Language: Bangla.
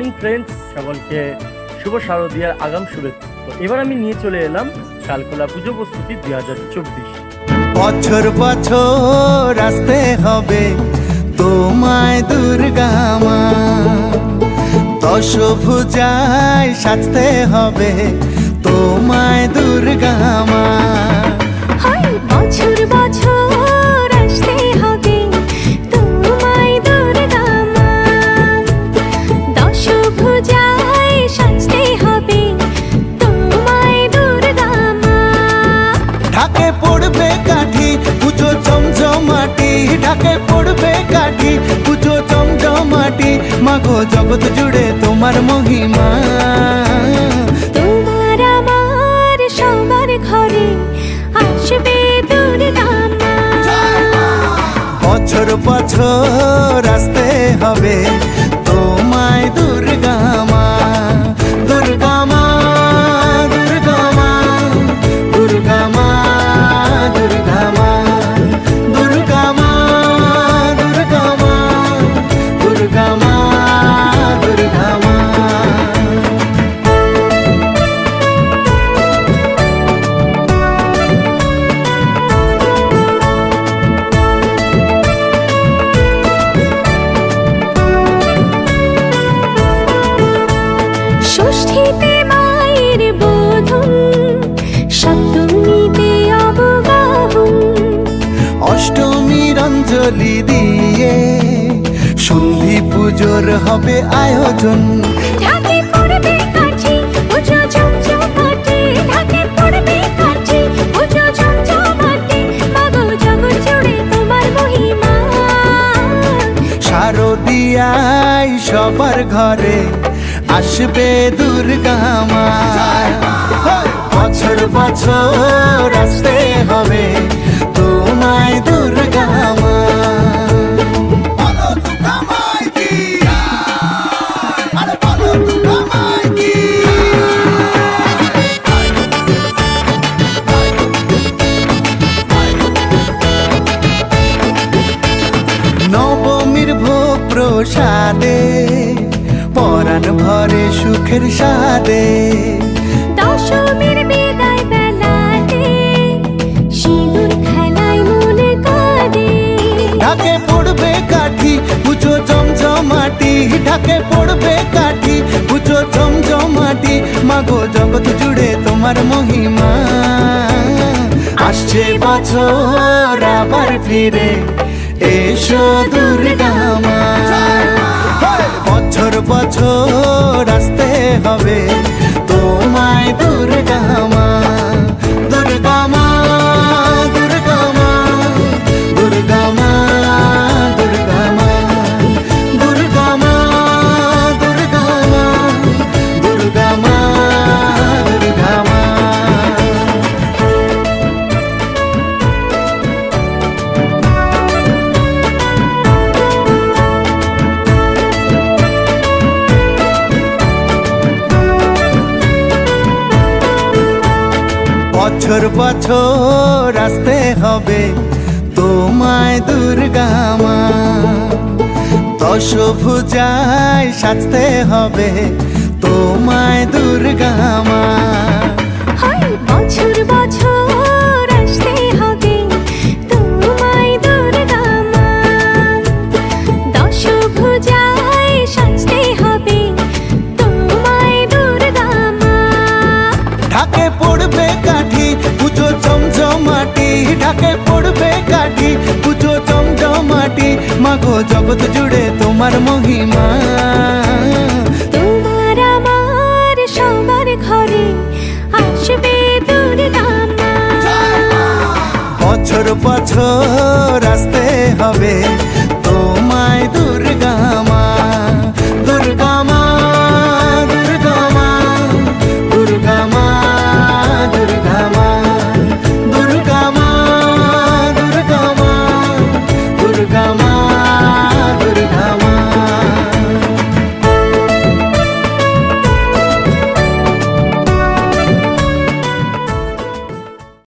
মর্নিং ফ্রেন্ডস, সকলকে শুভ শারদীয়ার আগাম শুভেচ্ছা। তো এবার আমি নিয়ে চলে এলাম কালকোলা পুজো প্রস্তুতি 2024। বছর বছর আসতে হবে তোমায় দুর্গা মা, দশভুজায় সাজতে হবে তোমায় দুর্গা মা। বছর বছর আসতে হবে তোমায় দুর্গা মা, দশভুজায় সাজতে হবে তোমায় দুর্গা মা। ঢাকে পড়বে কাঠি পুজো জমজমাটি, ঢাকে পড়বে কাঠি পুজো জমজমাটি, মাগো জগৎ জুড়ে তোমার মহিমা। তোমার আমার সবার ঘরে আসবে দুর্গা মা। বছর বছর আসতে হবে তোমায় দুর্গা মা, দুর্গা মা, দুর্গা মা, দুর্গা মা, দুর্গা মা, দুর্গা মা, দুর্গা মা, দুর্গা মা, দুর্গা মা। ষষ্ঠীতে মায়ের বোধন, সপ্তমীতে অবগাহন, অষ্টমীর অঞ্জলি দিয়ে সন্ধি পুজোর হবে আয়োজন। ঢাকে পড়বে কাঠি পুজো জমজমাটি, ঢাকে পড়বে কাঠি পুজো জমজমাটি, মাগো জগৎ জুড়ে তোমার মহিমা। শারদীয়ায় সবার ঘরে আসবে দুর্গা মা, বছর বছর আসতে হবে তোমায় দুর্গা মা। নবমীর ভোগ প্রসাদে পরাণ ভরে সুখের সাদে, দশমীর বিদায় বেলাতে সিঁদুর খেলায় মনে কাঁদে। ঢাকে পড়বে কাঠি পুজো জমজমাটি, ঢাকে পড়বে কাঠি পুজো জমজমাটি, মাগো জগৎ জুড়ে তোমার মহিমা। আসছে বছর আবার ফিরে এসো দুর্গা মা, বছর বছর আসতে হবে তোমায় দুর্গা মা, দুর্গা মা, দুর্গা মা, দুর্গা মা, দুর্গা মা, দুর্গা মা, দুর্গা মা, দুর্গা মা, দুর্গা মা। বছর বছর আসতে হবে তোমায় দুর্গা মা, দশভুজায় সাজতে হবে তোমায় দুর্গা মা। বছর বছর আসতে হবে তোমায় দুর্গা মা, দশভুজায় সাজতে হবে তোমায় দুর্গা মা। ঢাকে পড়বে কাঠি পুজো জমজমাটি, ঢাকে পড়বে কাঠি পুজো জমজমাটি, মাগো জগৎ জুড়ে তোমার মহিমা। তোমার আমার সবার ঘরে আসবে দুর্গা মা। বছর বছর আসতে হবে